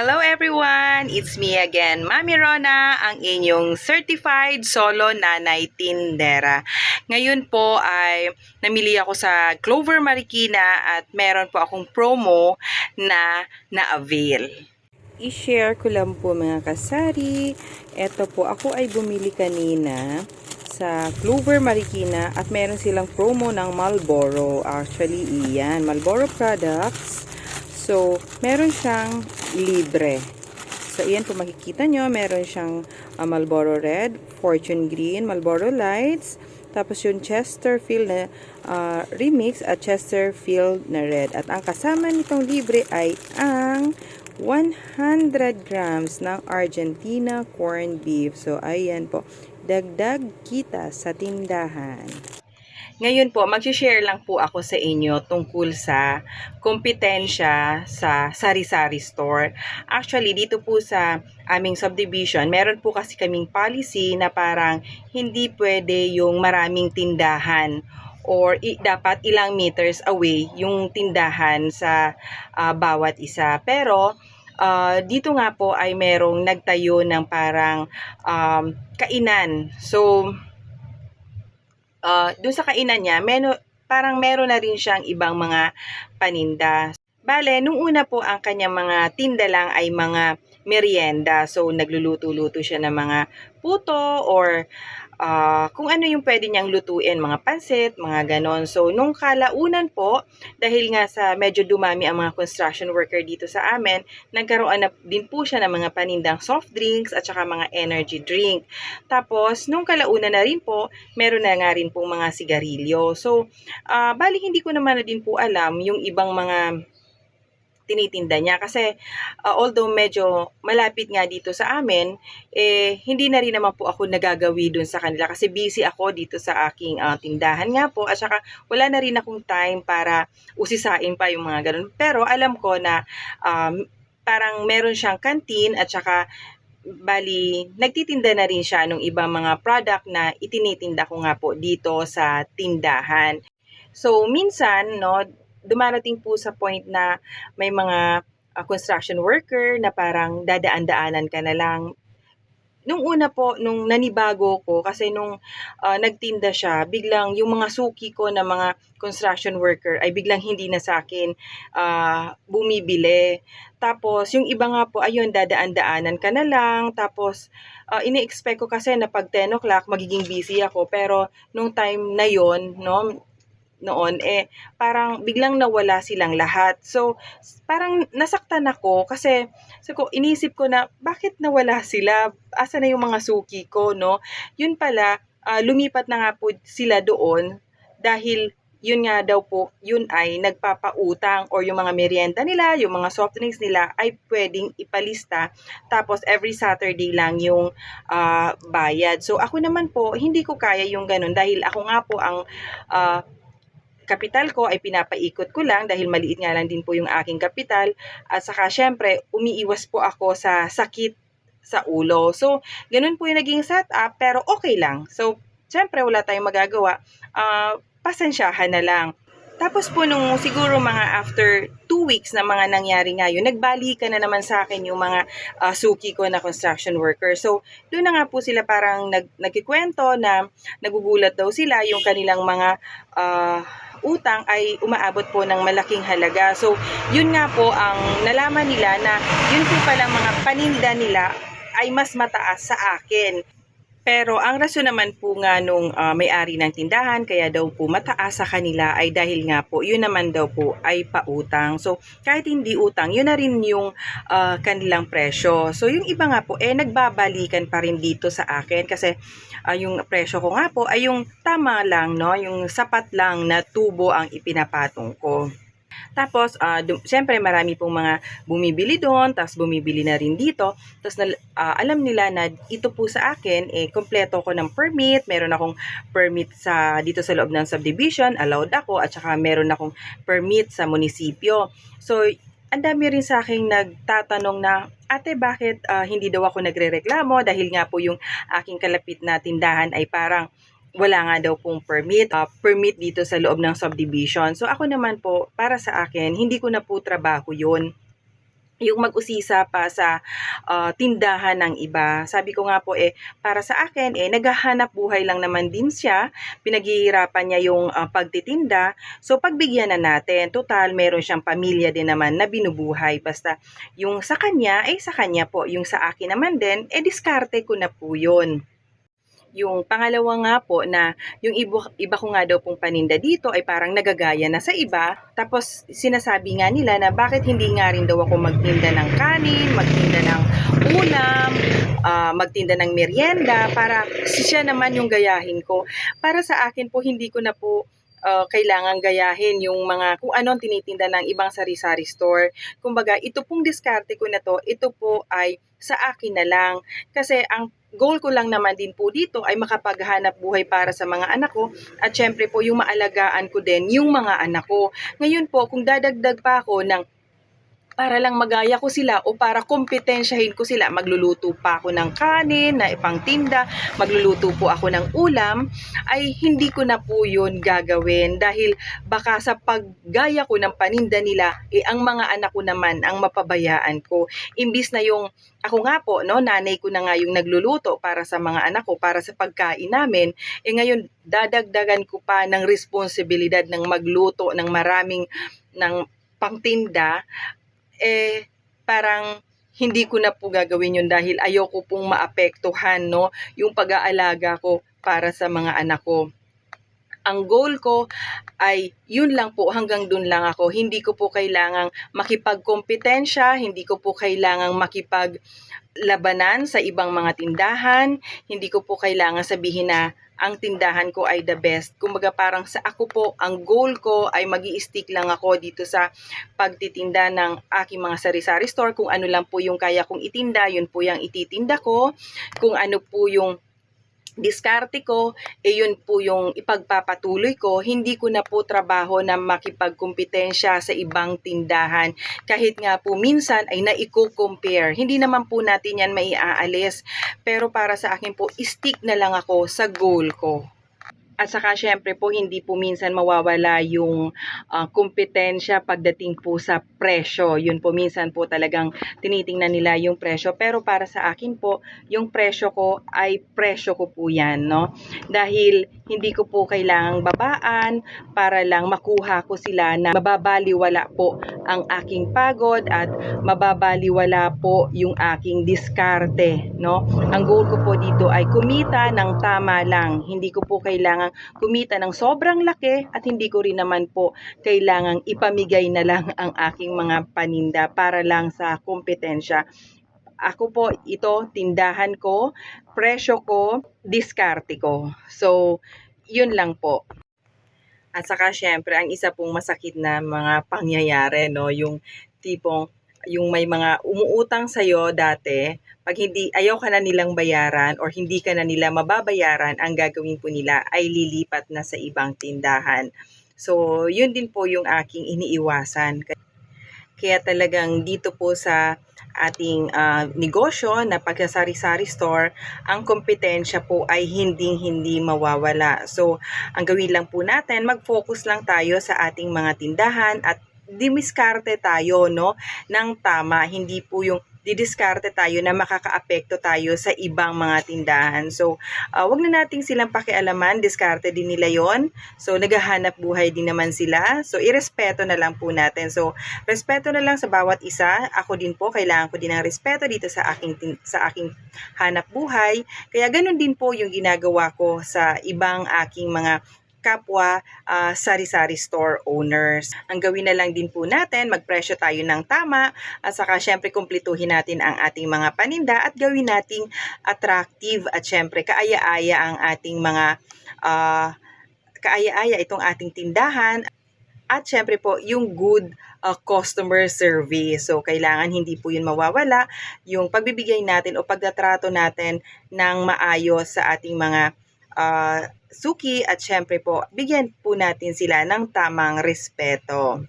Hello everyone! It's me again, Mami Rona, ang inyong certified solo nanay tindera. Ngayon po ay namili ako sa Clover Marikina at meron po akong promo na na-avail. I-share ko lang po mga kasari. Ito po, ako ay bumili kanina sa Clover Marikina at meron silang promo ng Marlboro. Actually, iyan, Marlboro products. So, meron siyang libre. So, iyan po makikita nyo. Meron siyang Marlboro Red, Fortune Green, Marlboro Lights, tapos yung Chesterfield na remix at Chesterfield na red. At ang kasama nitong libre ay ang 100 grams ng Argentina corned beef. So, ayan po. Dagdag kita sa tindahan. Ngayon po, mag-share lang po ako sa inyo tungkol sa kompetensya sa sari-sari store. Actually, dito po sa aming subdivision, meron po kasi kaming policy na parang hindi pwede yung maraming tindahan or dapat ilang meters away yung tindahan sa bawat isa. Pero, dito nga po ay merong nagtayo ng parang kainan. So, doon sa kainan niya, parang meron na rin siyang ibang mga paninda. Bale, nung una po ang kanyang mga tinda lang ay mga merienda. So, nagluluto-luto siya ng mga puto or kung ano yung pwede niyang lutuin, mga pansit, mga ganon. So, nung kalaunan po, dahil nga sa medyo dumami ang mga construction worker dito sa amin, nagkaroon na din po siya ng mga panindang soft drinks at saka mga energy drink. Tapos, nung kalaunan na rin po, meron na nga rin po mga sigarilyo. So, bali hindi ko naman na din po alam yung ibang mga tinitinda niya kasi although medyo malapit nga dito sa amin, hindi na rin naman po ako nagagawi dun sa kanila kasi busy ako dito sa aking tindahan nga po at saka wala na rin akong time para usisain pa yung mga ganun. Pero alam ko na parang meron siyang canteen at saka bali nagtitinda na rin siya ng ibang mga product na itinitinda ko nga po dito sa tindahan. So, minsan, no, dumarating po sa point na may mga construction worker na parang dadaan-daanan ka na lang. Nung una po, nung nanibago ko, kasi nung nagtinda siya, biglang yung mga suki ko na mga construction worker ay biglang hindi na sa akin bumibili. Tapos, yung iba nga po, ayun, dadaan-daanan ka na lang. Tapos, ini-expect ko kasi na pag 10 o'clock, magiging busy ako. Pero, nung time na yon, no, noon, parang biglang nawala silang lahat. So, parang nasaktan ako kasi inisip ko na bakit nawala sila? Asa na yung mga suki ko, no? Yun pala, lumipat na nga po sila doon dahil yun nga daw po, yun ay nagpapautang or yung mga merienda nila, yung mga soft drinks nila ay pwedeng ipalista. Tapos every Saturday lang yung bayad. So ako naman po, hindi ko kaya yung ganun dahil ako nga po ang kapital ko ay pinapaikot ko lang dahil maliit nga lang din po yung aking kapital at saka syempre umiiwas po ako sa sakit sa ulo. So, ganun po yung naging setup pero okay lang. So, syempre wala tayong magagawa. Pasensyahan na lang. Tapos po nung siguro mga after 2 weeks na mga nangyari ngayon, nagbalikan na naman sa akin yung mga suki ko na construction worker. So, doon na nga po sila parang nagkikwento na nagugulat daw sila yung kanilang mga utang ay umaabot po ng malaking halaga. So, yun nga po ang nalaman nila na yun po palang mga paninda nila ay mas mataas sa akin. Pero ang rason naman po nga nung may-ari ng tindahan, kaya daw po mataas sa kanila ay dahil nga po, yun naman daw po ay pautang. So, kahit hindi utang, yun na rin yung kanilang presyo. So, yung iba nga po, nagbabalikan pa rin dito sa akin kasi yung presyo ko nga po ay yung tama lang, no? Yung sapat lang na tubo ang ipinapatong ko. Tapos, siyempre marami pong mga bumibili doon, tapos bumibili na rin dito. Tapos alam nila na ito po sa akin, kompleto ko ng permit. Meron akong permit dito sa loob ng subdivision, allowed ako, at saka meron akong permit sa munisipyo. So, ang dami rin sa akin nagtatanong na, ate, bakit hindi daw ako nagrereklamo? Dahil nga po yung aking kalapit na tindahan ay parang wala nga daw pong permit dito sa loob ng subdivision. So ako naman po, para sa akin, hindi ko na po trabaho yun. yung mag-usisa pa sa tindahan ng iba. Sabi ko nga po para sa akin naghahanap buhay lang naman din siya, pinaghihirapan niya yung pagtitinda, so pagbigyan na natin, total meron siyang pamilya din naman na binubuhay, basta yung sa kanya sa kanya po, yung sa akin naman din diskarte ko na po yun. Yung pangalawa nga po na yung iba ko nga daw pong paninda dito ay parang nagagaya na sa iba. Tapos sinasabi nga nila na bakit hindi nga rin daw ako magtinda ng kanin, magtinda ng ulam, magtinda ng merienda para siya naman yung gayahin ko. Para sa akin po, hindi ko na po kailangan gayahin yung mga kung ano ang tinitinda ng ibang sari-sari store. Kumbaga, ito pong diskarte ko na to, ito po ay sa akin na lang. Kasi ang goal ko lang naman din po dito ay makapaghanap buhay para sa mga anak ko at syempre po yung maalagaan ko din yung mga anak ko. Ngayon po, kung dadagdag pa ako ng para lang magaya ko sila o para kompetensyahin ko sila, magluluto pa ako ng kanin na ipangtinda, magluluto po ako ng ulam, ay hindi ko na po yun gagawin dahil baka sa paggaya ko ng paninda nila, ang mga anak ko naman ang mapabayaan ko. Imbis na yung ako nga po, no, nanay ko na nga yung nagluluto para sa mga anak ko, para sa pagkain namin, ngayon dadagdagan ko pa ng responsibilidad ng magluto ng maraming ng pangtinda, parang hindi ko na po gagawin yun dahil ayoko pong maapektuhan, no, yung pag-aalaga ko para sa mga anak ko. Ang goal ko ay yun lang po, hanggang dun lang ako. Hindi ko po kailangang makipagkompetensya, hindi ko po kailangang makipaglabanan sa ibang mga tindahan, hindi ko po kailangan sabihin na ang tindahan ko ay the best. Kumbaga parang sa ako po, ang goal ko ay magi-stick lang ako dito sa pagtitinda ng aking mga sari-sari store. Kung ano lang po yung kaya kong itinda, yun po yung ititinda ko. Kung ano po yung diskarte ko, yun po yung ipagpapatuloy ko. Hindi ko na po trabaho na makipagkompetensya sa ibang tindahan. Kahit nga po minsan ay naiko-compare. Hindi naman po natin yan maiaalis. Pero para sa akin po, stick na lang ako sa goal ko. At saka syempre po, hindi po minsan mawawala yung kompetensya pagdating po sa presyo. Yun po, minsan po talagang tinitingnan nila yung presyo. Pero para sa akin po, yung presyo ko ay presyo ko po yan, no? Dahil hindi ko po kailangang babaan para lang makuha ko sila na mababaliwala po ang aking pagod at mababaliwala po yung aking diskarte, no? Ang goal ko po dito ay kumita ng tama lang. Hindi ko po kailangang kumita ng sobrang laki at hindi ko rin naman po kailangang ipamigay na lang ang aking mga paninda para lang sa kompetensya. Ako po, ito, tindahan ko, presyo ko, diskarte ko. So, yun lang po. At saka syempre, ang isa pong masakit na mga pangyayari, no, yung tipong yung may mga umuutang sa'yo dati, pag hindi ayaw ka na nilang bayaran or hindi ka na nila mababayaran, ang gagawin po nila ay lilipat na sa ibang tindahan. So, yun din po yung aking iniiwasan. Kaya talagang dito po sa ating negosyo na pagsasari-sari store, ang kompetensya po ay hindi mawawala. So, ang gawin lang po natin, mag-focus lang tayo sa ating mga tindahan at dimiskarte tayo, no, ng tama. Hindi po yung didiskarte tayo na makakaapekto tayo sa ibang mga tindahan. So, wag na nating silang pakialaman, diskarte din nila yon. So, naghahanap buhay din naman sila. So, irespeto na lang po natin. So, respeto na lang sa bawat isa. Ako din po, kailangan ko din ng respeto dito sa aking hanap buhay. Kaya ganun din po yung ginagawa ko sa ibang aking mga kapwa sari-sari store owners. Ang gawin na lang din po natin, magpresyo tayo ng tama at saka syempre kumpletuhin natin ang ating mga paninda at gawin nating attractive at syempre kaaya-aya ang ating mga kaaya-aya itong ating tindahan. At syempre po, yung good customer service. So, kailangan hindi po yun mawawala. Yung pagbibigay natin o pagtatrato natin ng maayos sa ating mga suki at syempre po, bigyan po natin sila ng tamang respeto.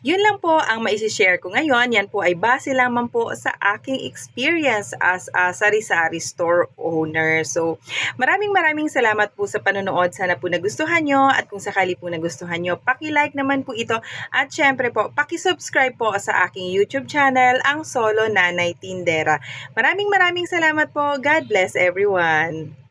Yun lang po ang maisi-share ko ngayon. Yan po ay base lamang po sa aking experience as a sari-sari store owner. So, maraming salamat po sa panonood. Sana po nagustuhan nyo, at kung sakali po nagustuhan nyo, paki-like naman po ito, at syempre po, paki-subscribe po sa aking YouTube channel, ang Solo Nanay Tindera. Maraming salamat po. God bless everyone.